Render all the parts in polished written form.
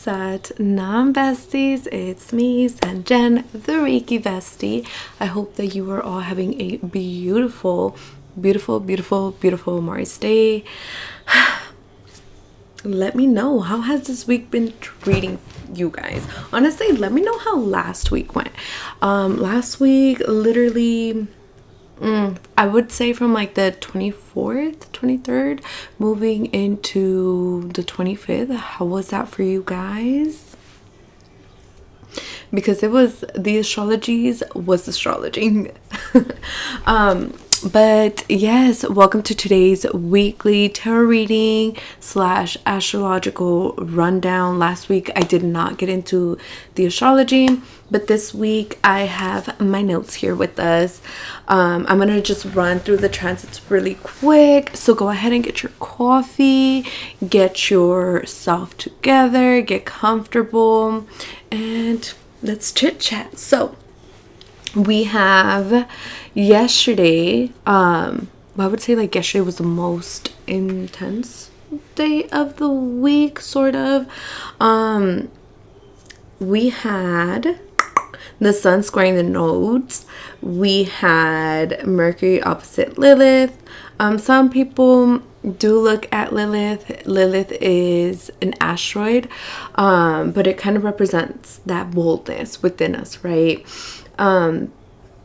Sat non-besties, it's me, San Jen, the Reiki bestie. I hope that you are all having a beautiful, beautiful, beautiful, beautiful Mars day. Let me know, how has this week been treating you guys? Honestly, let me know how last week went. Last week, literally, I would say from like the 24th, 23rd, moving into the 25th. How was that for you guys? Because it was, the astrologies was astrology. But yes, welcome to today's weekly tarot reading / astrological rundown. Last week I did not get into the astrology, but this week I have my notes here with us. I'm gonna just run through the transits really quick, so go ahead and get your coffee, get yourself together, get comfortable, and let's chit chat. So we have yesterday, I would say like yesterday was the most intense day of the week, sort of. We had the sun squaring the nodes. We had Mercury opposite Lilith. Some people do look at Lilith. Lilith is an asteroid, but it kind of represents that boldness within us, right?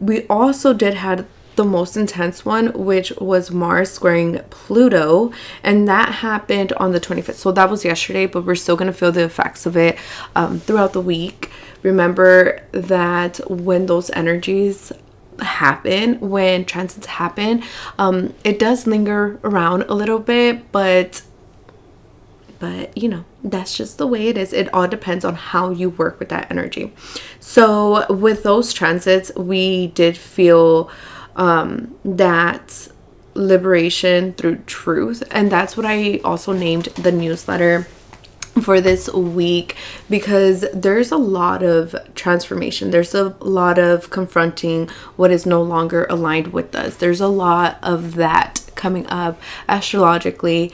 We also did have the most intense one, which was Mars squaring Pluto, and that happened on the 25th. So that was yesterday, but we're still going to feel the effects of it throughout the week. Remember that when those energies happen, when transits happen, it does linger around a little bit, but you know, that's just the way it is. It all depends on how you work with that energy. So with those transits, we did feel that liberation through truth, and that's what I also named the newsletter for this week, because there's a lot of transformation. There's a lot of confronting what is no longer aligned with us. There's a lot of that coming up astrologically,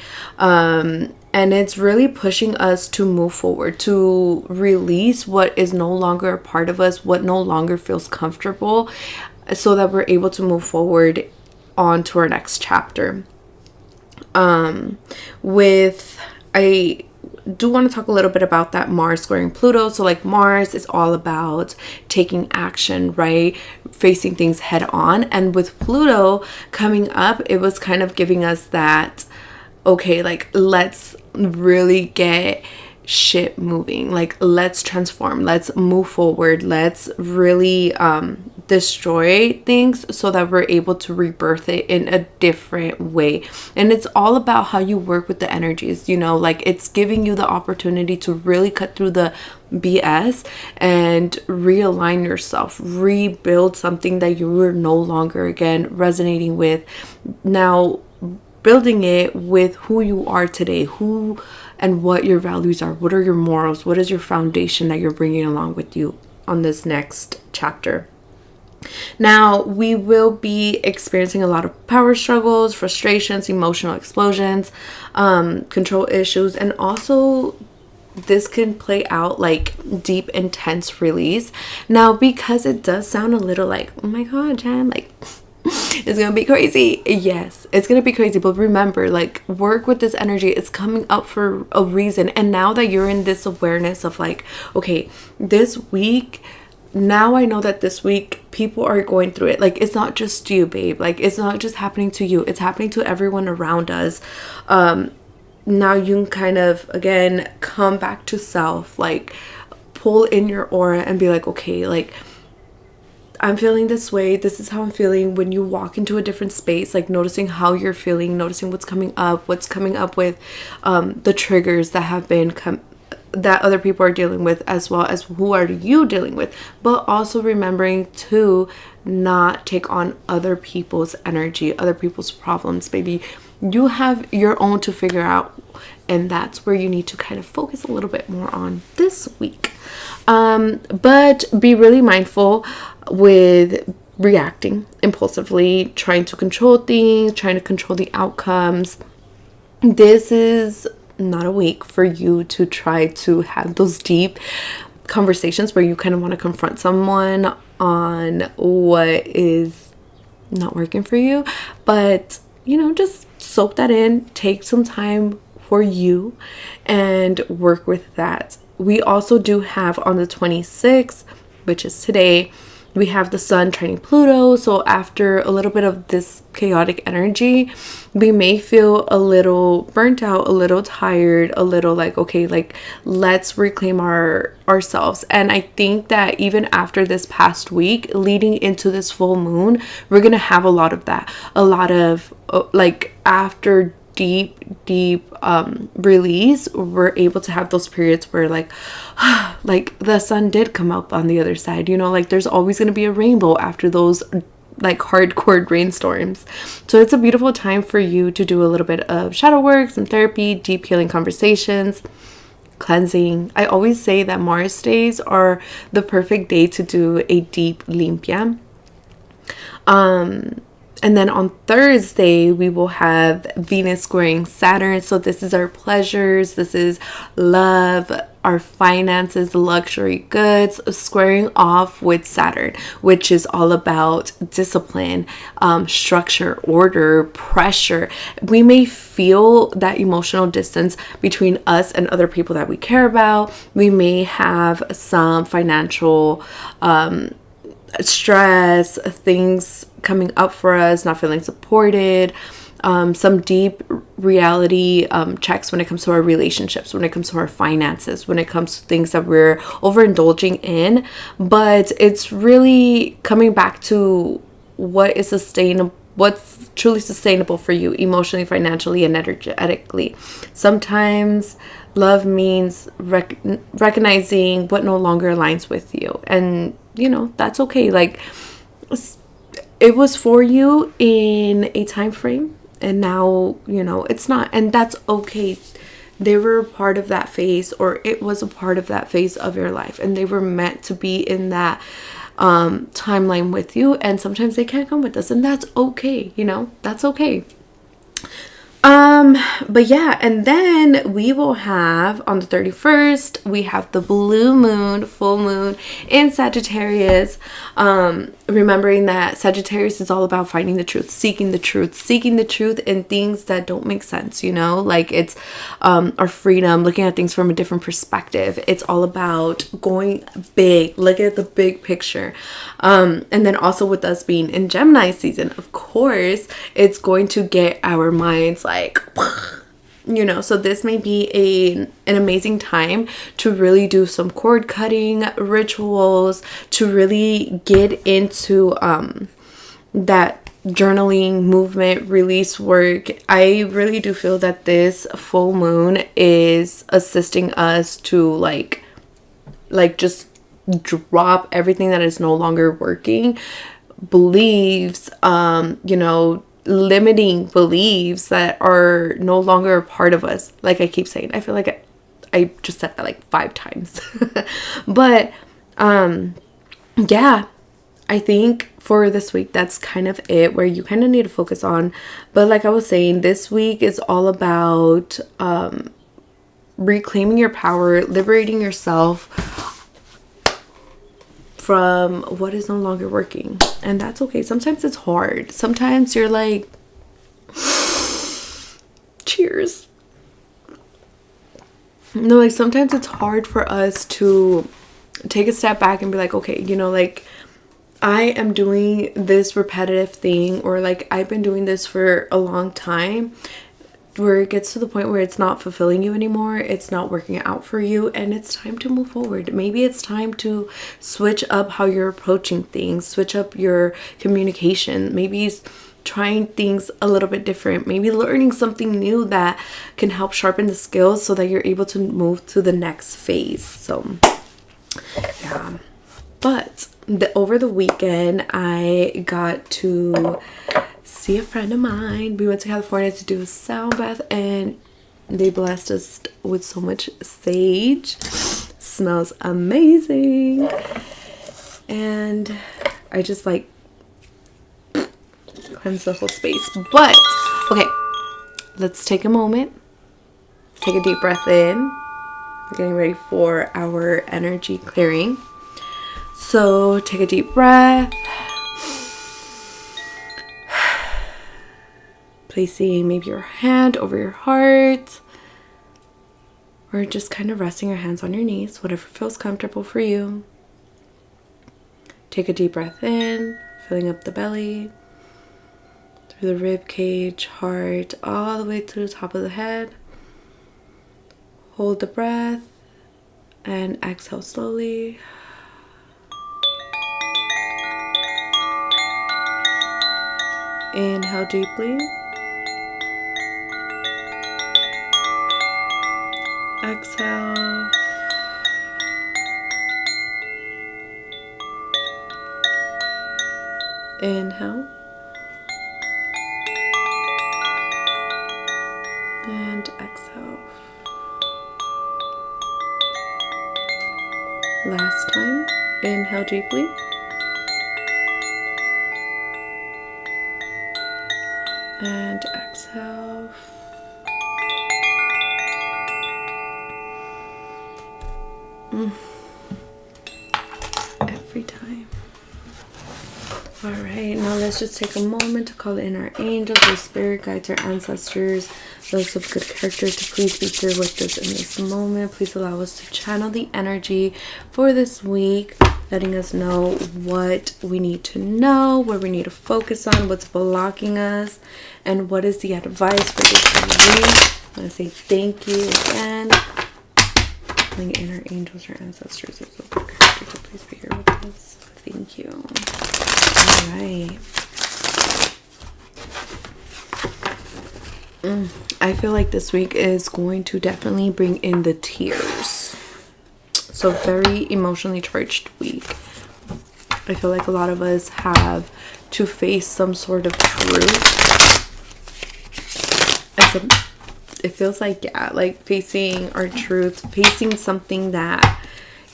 and it's really pushing us to move forward, to release what is no longer a part of us, what no longer feels comfortable, so that we're able to move forward on to our next chapter. I do want to talk a little bit about that Mars squaring Pluto. So like Mars is all about taking action, right? Facing things head on. And with Pluto coming up, it was kind of giving us that, okay, like let's really get shit moving. Like let's transform, let's move forward, let's really destroy things so that we're able to rebirth it in a different way. And it's all about how you work with the energies, you know, like it's giving you the opportunity to really cut through the BS and realign yourself, rebuild something that you were no longer again resonating with. Now building it with who you are today, who and what your values are, what are your morals, what is your foundation that you're bringing along with you on this next chapter. Now, we will be experiencing a lot of power struggles, frustrations, emotional explosions, control issues, and also this can play out like deep, intense release. Now, because it does sound a little like, oh my God, Jen, like it's gonna be crazy. Yes, it's gonna be crazy, but remember, like, work with this energy. It's coming up for a reason. And now that you're in this awareness of like, okay, this week, now I know that this week people are going through it. Like, it's not just you, babe. Like, it's not just happening to you, it's happening to everyone around us. Now you can kind of again come back to self, like pull in your aura and be like, okay, like I'm feeling this way. This is how I'm feeling. When you walk into a different space, like noticing how you're feeling, noticing what's coming up with the triggers that have been that other people are dealing with, as well as who are you dealing with, but also remembering to not take on other people's energy, other people's problems. Baby, you have your own to figure out, and that's where you need to kind of focus a little bit more on this week. But be really mindful with reacting impulsively, trying to control things, trying to control the outcomes. This is not a week, for you to try to have those deep conversations where you kind of want to confront someone on what is not working for you. But, you know, just soak that in, take some time for you and work with that. We also do have on the 26th, which is today, we have the sun trining Pluto. So after a little bit of this chaotic energy, we may feel a little burnt out, a little tired, a little like, okay, like let's reclaim ourselves. And I think that even after this past week leading into this full moon, we're gonna have a lot of that, a lot of like after deep release, we're able to have those periods where like like the sun did come up on the other side, you know, like there's always going to be a rainbow after those like hardcore rainstorms. So it's a beautiful time for you to do a little bit of shadow work, some therapy, deep healing conversations, cleansing. I always say that Mars days are the perfect day to do a deep limpia. And then on Thursday, we will have Venus squaring Saturn. So this is our pleasures. This is love, our finances, luxury goods, squaring off with Saturn, which is all about discipline, structure, order, pressure. We may feel that emotional distance between us and other people that we care about. We may have some financial stress, things coming up for us, not feeling supported, some deep reality checks when it comes to our relationships, when it comes to our finances, when it comes to things that we're overindulging in. But it's really coming back to what is sustainable, what's truly sustainable for you emotionally, financially, and energetically. Sometimes love means recognizing what no longer aligns with you, and you know, that's okay. Like, it was for you in a time frame, and now, you know, it's not, and that's okay. They were a part of that phase, or it was a part of that phase of your life, and they were meant to be in that timeline with you. And sometimes they can't come with us, and that's okay, you know, that's okay. But yeah, and then we will have on the 31st, we have the blue moon, full moon in Sagittarius. Remembering that Sagittarius is all about finding the truth, seeking the truth in things that don't make sense, you know, like it's our freedom, looking at things from a different perspective. It's all about going big, look at the big picture. And then also with us being in Gemini season, of course, it's going to get our minds like, you know, so this may be an amazing time to really do some cord cutting rituals, to really get into that journaling, movement, release work. I really do feel that this full moon is assisting us to like just drop everything that is no longer working, beliefs, you know, limiting beliefs that are no longer a part of us. Like I keep saying, I feel like I just said that like 5 times. But yeah, I think for this week, that's kind of it, where you kind of need to focus on. But like I was saying, this week is all about reclaiming your power, liberating yourself from what is no longer working. And that's okay. Sometimes it's hard. Sometimes you're like, cheers. No, like sometimes it's hard for us to take a step back and be like, okay, you know, like I am doing this repetitive thing, or like I've been doing this for a long time, where it gets to the point where it's not fulfilling you anymore, it's not working out for you, and it's time to move forward. Maybe it's time to switch up how you're approaching things, switch up your communication, maybe trying things a little bit different, maybe learning something new that can help sharpen the skills so that you're able to move to the next phase. So yeah, but over the weekend I got to see a friend of mine. We went to California to do a sound bath, and they blessed us with so much sage. Smells amazing. And I just like cleanse the whole space. But okay, let's take a moment Take a deep breath in. We're getting ready for our energy clearing. So take a deep breath. Placing maybe your hand over your heart. Or just kind of resting your hands on your knees, whatever feels comfortable for you. Take a deep breath in, filling up the belly, through the rib cage, heart, all the way to the top of the head. Hold the breath and exhale slowly. Inhale deeply. Exhale. Inhale. And exhale. Last time. Inhale deeply. And exhale. Every time. All right, now let's just take a moment to call in our angels, our spirit guides, our ancestors, those of good character to please be here with us in this moment. Please allow us to channel the energy for this week, letting us know what we need to know, where we need to focus on, what's blocking us, and what is the advice for this week. I want to say thank you again. Calling in our angels, our ancestors, those of good character to please be here with us. Thank you. All right. I feel like this week is going to definitely bring in the tears. So very emotionally charged week. I feel like a lot of us have to face some sort of truth. It feels like, yeah, like facing our truth, facing something that,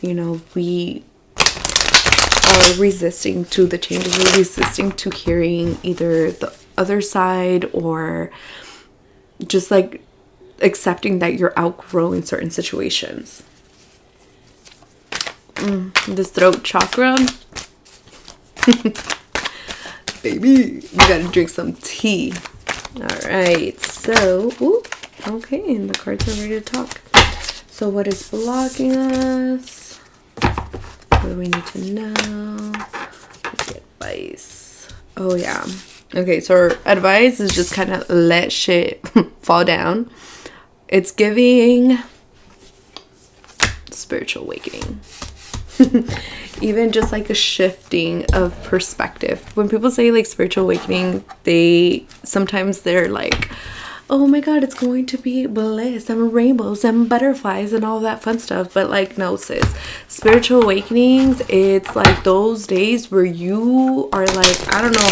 you know, we are resisting to the changes. We're resisting to hearing either the other side or just like accepting that you're outgrowing certain situations. This throat chakra. Baby, you gotta drink some tea. All right, so, okay, and the cards are ready to talk. So what is blocking us? What do we need to know? Let's get advice. Oh, yeah. Okay, so our advice is just kind of let shit fall down. It's giving spiritual awakening. Even just like a shifting of perspective. When people say like spiritual awakening, they're like, oh my god, it's going to be bliss and rainbows and butterflies and all that fun stuff. But like, no sis, spiritual awakenings, it's like those days where you are like, I don't know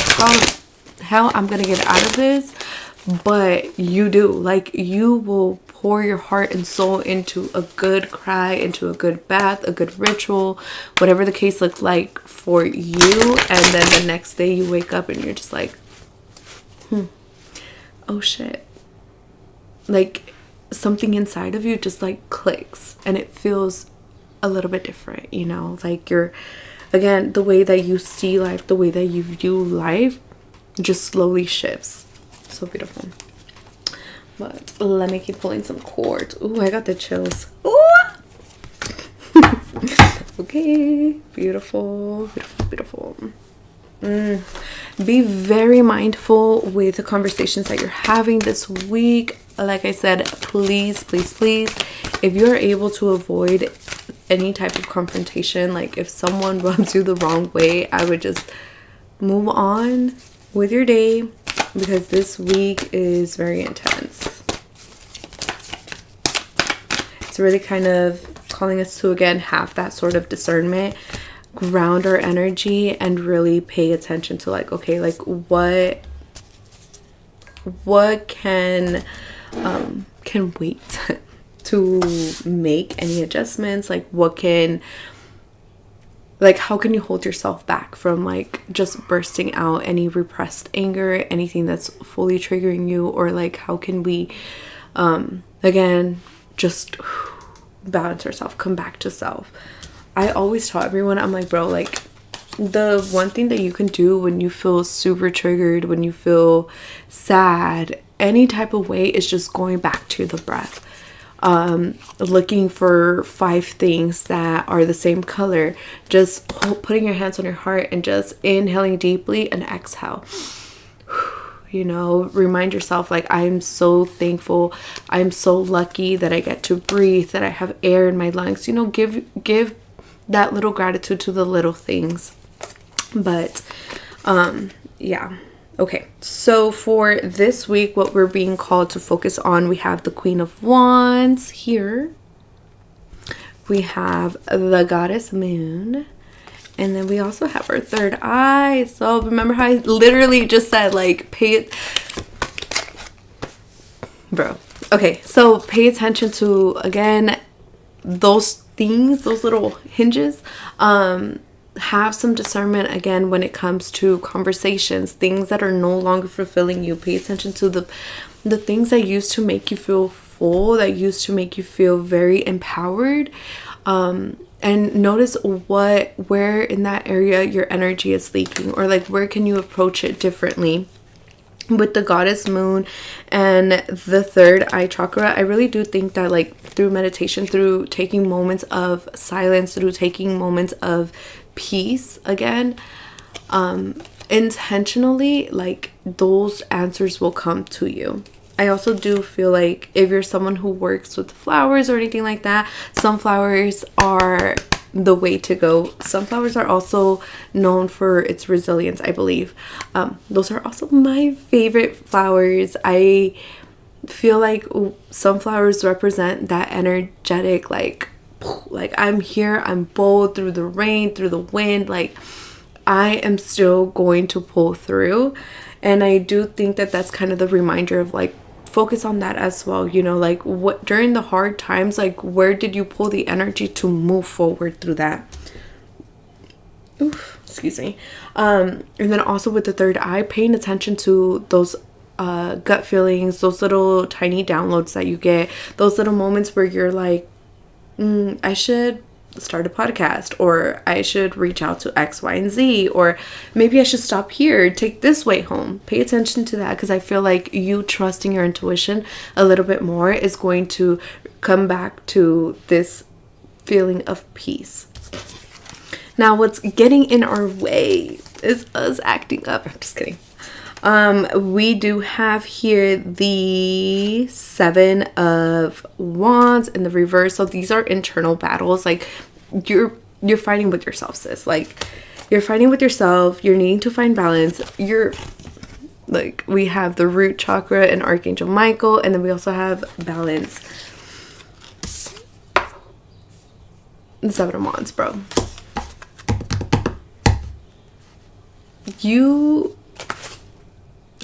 how I'm gonna get out of this, but you do. Like, you will pour your heart and soul into a good cry, into a good bath, a good ritual, whatever the case looks like for you. And then the next day you wake up and you're just like, oh shit. Like, something inside of you just like clicks and it feels a little bit different, you know? Like, you're, again, the way that you see life, the way that you view life just slowly shifts. So beautiful. But let me keep pulling some cords. Ooh, I got the chills. Ooh. Okay, beautiful, beautiful, beautiful. Be very mindful with the conversations that you're having this week. Like I said, please, please, please, if you're able to avoid any type of confrontation, like if someone rubs you the wrong way, I would just move on with your day, because this week is very intense. It's really kind of calling us to, again, have that sort of discernment, ground our energy, and really pay attention to like, okay, like what can wait to make any adjustments, like what can, like how can you hold yourself back from like just bursting out any repressed anger, anything that's fully triggering you, or like how can we Again, just balance yourself, come back to self. I always tell everyone, I'm like, bro, like, the one thing that you can do when you feel super triggered, when you feel sad, any type of way, is just going back to the breath. Looking for 5 things that are the same color, just putting your hands on your heart and just inhaling deeply and exhale. You know, remind yourself, like, I'm so thankful, I'm so lucky that I get to breathe, that I have air in my lungs. You know, give that little gratitude to the little things. But yeah. Okay, so for this week, what we're being called to focus on, we have the Queen of Wands here. We have the Goddess Moon. And then we also have our third eye. So remember how I literally just said, like, bro. Okay, so pay attention to, again, those things, those little hinges. Have some discernment, again, when it comes to conversations, things that are no longer fulfilling you. Pay attention to the things that used to make you feel full, that used to make you feel very empowered. And notice where in that area your energy is leaking, or like where can you approach it differently. With the Goddess Moon and the third eye chakra, I really do think that, like, through meditation, through taking moments of silence, through taking moments of peace, again, intentionally, like, those answers will come to you. I also do feel like if you're someone who works with flowers or anything like that, sunflowers are the way to go. Sunflowers are also known for its resilience, I believe. Those are also my favorite flowers. I feel like sunflowers represent that energetic, like I'm here, I'm bold through the rain, through the wind, like I am still going to pull through. And I do think that that's kind of the reminder of, like, focus on that as well, you know, like, what during the hard times, like, where did you pull the energy to move forward through that? Oof, excuse me. And then also with the third eye, paying attention to those gut feelings, those little tiny downloads that you get, those little moments where you're like, I should start a podcast, or I should reach out to X, Y, and Z, or maybe I should stop here, take this way home. Pay attention to that, because I feel like you trusting your intuition a little bit more is going to come back to this feeling of peace. Now, what's getting in our way is us acting up. I'm just kidding. We do have here the 7 of Wands in the reverse. So these are internal battles. Like, you're fighting with yourself, sis. Like, you're fighting with yourself. You're needing to find balance. Like, we have the root chakra and Archangel Michael, and then we also have balance. The 7 of Wands, bro.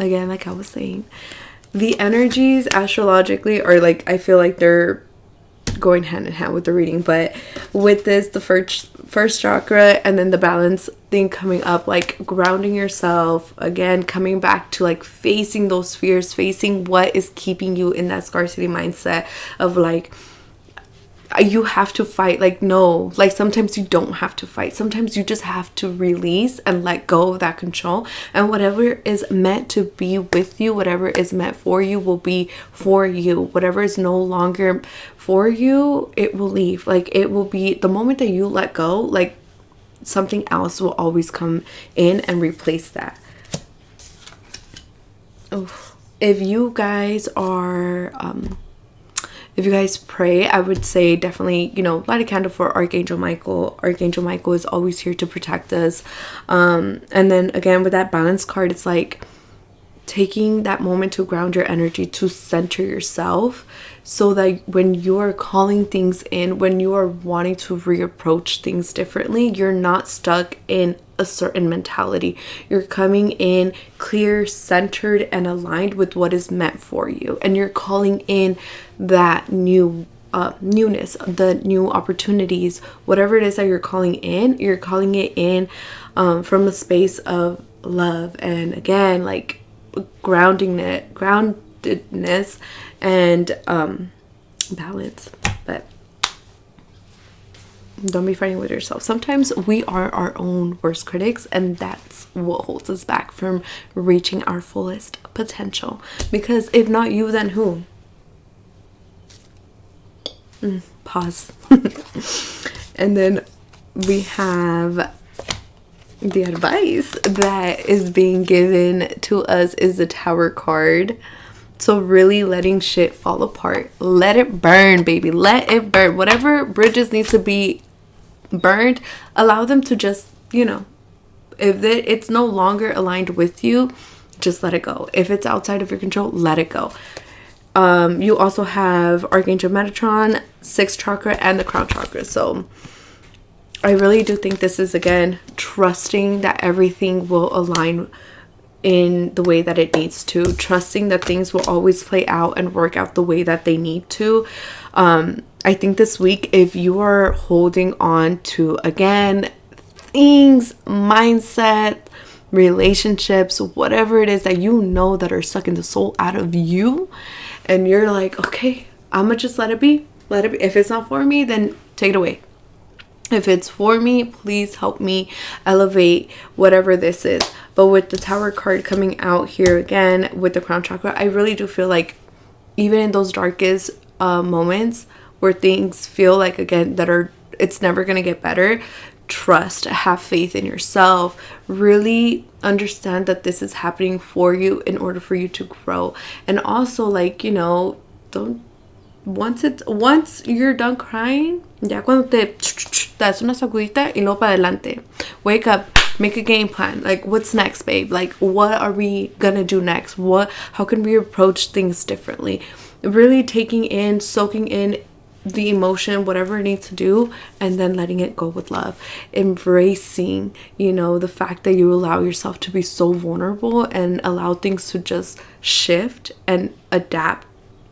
Again, like I was saying, the energies astrologically are, like, I feel like they're going hand in hand with the reading. But with this, the first chakra and then the balance thing coming up, like grounding yourself, again, coming back to, like, facing those fears, facing what is keeping you in that scarcity mindset of, like, you have to fight. Like, no, like, sometimes you don't have to fight. Sometimes you just have to release and let go of that control, and whatever is meant to be with you, whatever is meant for you, will be for you. Whatever is no longer for you, it will leave. Like, it will be the moment that you let go, like, something else will always come in and replace that. Oh, if you guys are if you guys pray, I would say definitely, you know, light a candle for Archangel Michael. Archangel Michael is always here to protect us. And then again, with that balance card, it's like taking that moment to ground your energy, to center yourself, so that when you are calling things in, when you are wanting to reapproach things differently, you're not stuck in a certain mentality. You're coming in clear, centered, and aligned with what is meant for you, and you're calling in that newness, the new opportunities, whatever it is that you're calling in. You're calling it in from a space of love, and again, like, grounding groundedness and balance. But don't be fighting with yourself. Sometimes we are our own worst critics, and that's what holds us back from reaching our fullest potential. Because if not you, then who? Pause. And then we have the advice that is being given to us is the Tower card. So really letting shit fall apart. Let it burn, baby. Let it burn. Whatever bridges need to be burned, allow them to just, you know, if it's no longer aligned with you, just let it go. If it's outside of your control, let it go. You also have Archangel Metatron, 6th chakra, and the crown chakra. So I really do think this is, again, trusting that everything will align in the way that it needs to, trusting that things will always play out and work out the way that they need to. I think this week, if you are holding on to, again, things, mindset, relationships, whatever it is that you know that are sucking the soul out of you, and you're like, okay, I'm gonna just let it be. Let it be. If it's not for me, then take it away. If it's for me, please help me elevate whatever this is. But with the Tower card coming out here again with the crown chakra, I really do feel like even in those darkest moments where things feel like, again, it's never going to get better, trust, have faith in yourself, really understand that this is happening for you in order for you to grow. And also, like, you know, once you're done crying, ya cuando te das una sacudita y luego para adelante. Wake up, make a game plan. Like, what's next, babe? Like, what are we gonna do next? How can we approach things differently? Really soaking in the emotion, whatever it needs to do, and then letting it go with love. Embracing, you know, the fact that you allow yourself to be so vulnerable and allow things to just shift and adapt,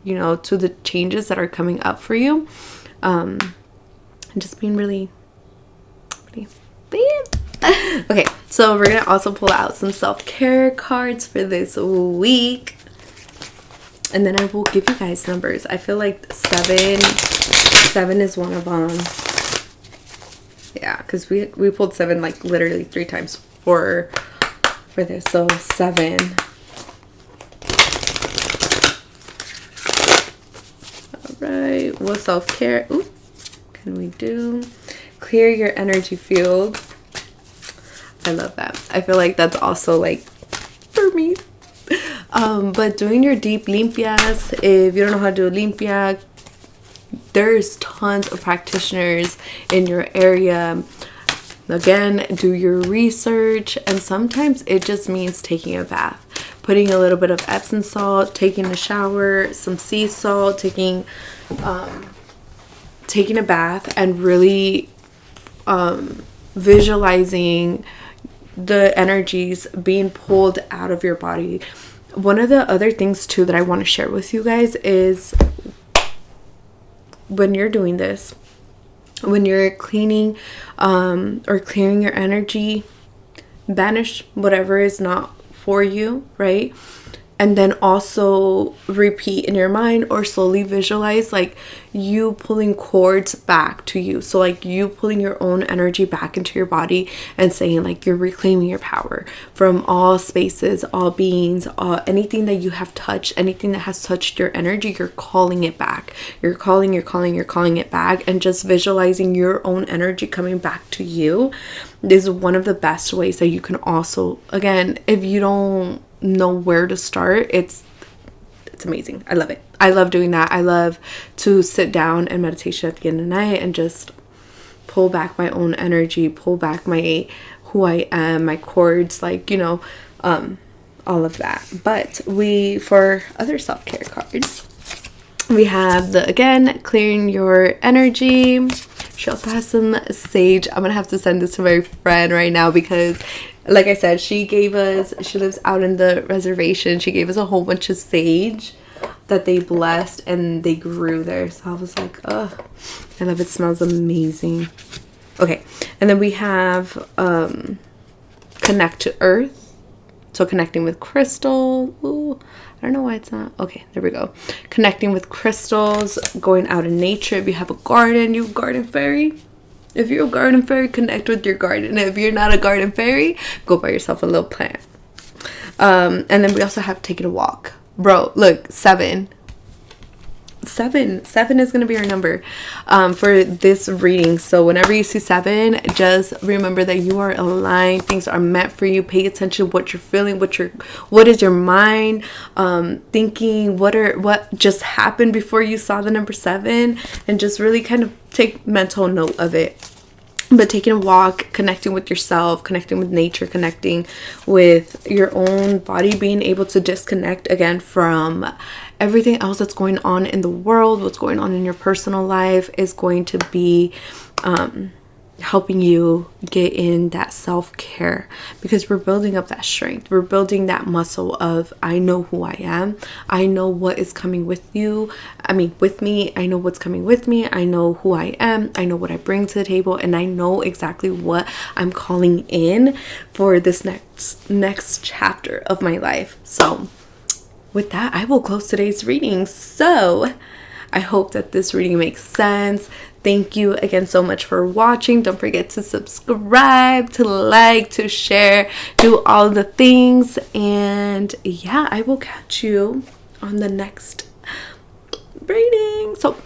you know, to the changes that are coming up for you. And just being really okay, so we're gonna also pull out some self-care cards for this week, and then I will give you guys numbers. I feel like seven is one of them. Yeah, because we pulled 7 like literally 3 times for this. So 7. Right, what self-care can we do? Clear your energy field. I love that. I feel like that's also like for me. But doing your deep limpias, if you don't know how to do limpia, there's tons of practitioners in your area. Again, do your research, and sometimes it just means taking a bath, putting a little bit of Epsom salt, taking a shower, some sea salt, taking a bath, and really visualizing the energies being pulled out of your body. One of the other things too that I want to share with you guys is when you're doing this, when you're cleaning or clearing your energy, banish whatever is not for you, right? And then also repeat in your mind or slowly visualize like you pulling cords back to you. So like you pulling your own energy back into your body and saying like you're reclaiming your power from all spaces, all beings, anything that you have touched, anything that has touched your energy, you're calling it back. You're calling it back, and just visualizing your own energy coming back to you is one of the best ways that you can also, again, if you don't know where to start, it's amazing. I love it. I love doing that. I love to sit down and meditation at the end of the night and just pull back my own energy, pull back who I am, my cords, like, you know, all of that. But for other self-care cards, we have again, clearing your energy. She also has some sage. I'm gonna have to send this to my friend right now because, like I said, she lives out in the reservation. She gave us a whole bunch of sage that they blessed and they grew there. So I was like, oh, I love it. It smells amazing. Okay, and then we have connect to earth. So connecting with crystal. Ooh, I don't know why it's not. Okay, there we go. Connecting with crystals, going out in nature. If you have a garden, you garden fairy. If you're a garden fairy, connect with your garden. If you're not a garden fairy, go buy yourself a little plant. And then we also have taking a walk. Bro, look, 7 is going to be our number for this reading. So whenever you see 7, just remember that you are aligned. Things are meant for you. Pay attention to what you're feeling, what is your mind thinking, what just happened before you saw the number 7, and just really kind of take mental note of it. But taking a walk, connecting with yourself, connecting with nature, connecting with your own body, being able to disconnect again from everything else that's going on in the world, what's going on in your personal life, is going to be helping you get in that self-care, because we're building up that strength. We're building that muscle of, I know who I am. I know what is coming with me. I know what's coming with me. I know who I am. I know what I bring to the table, and I know exactly what I'm calling in for this next chapter of my life. So with that, I will close today's reading. So I hope that this reading makes sense. Thank you again so much for watching. Don't forget to subscribe, to like, to share, do all the things. And yeah, I will catch you on the next reading. So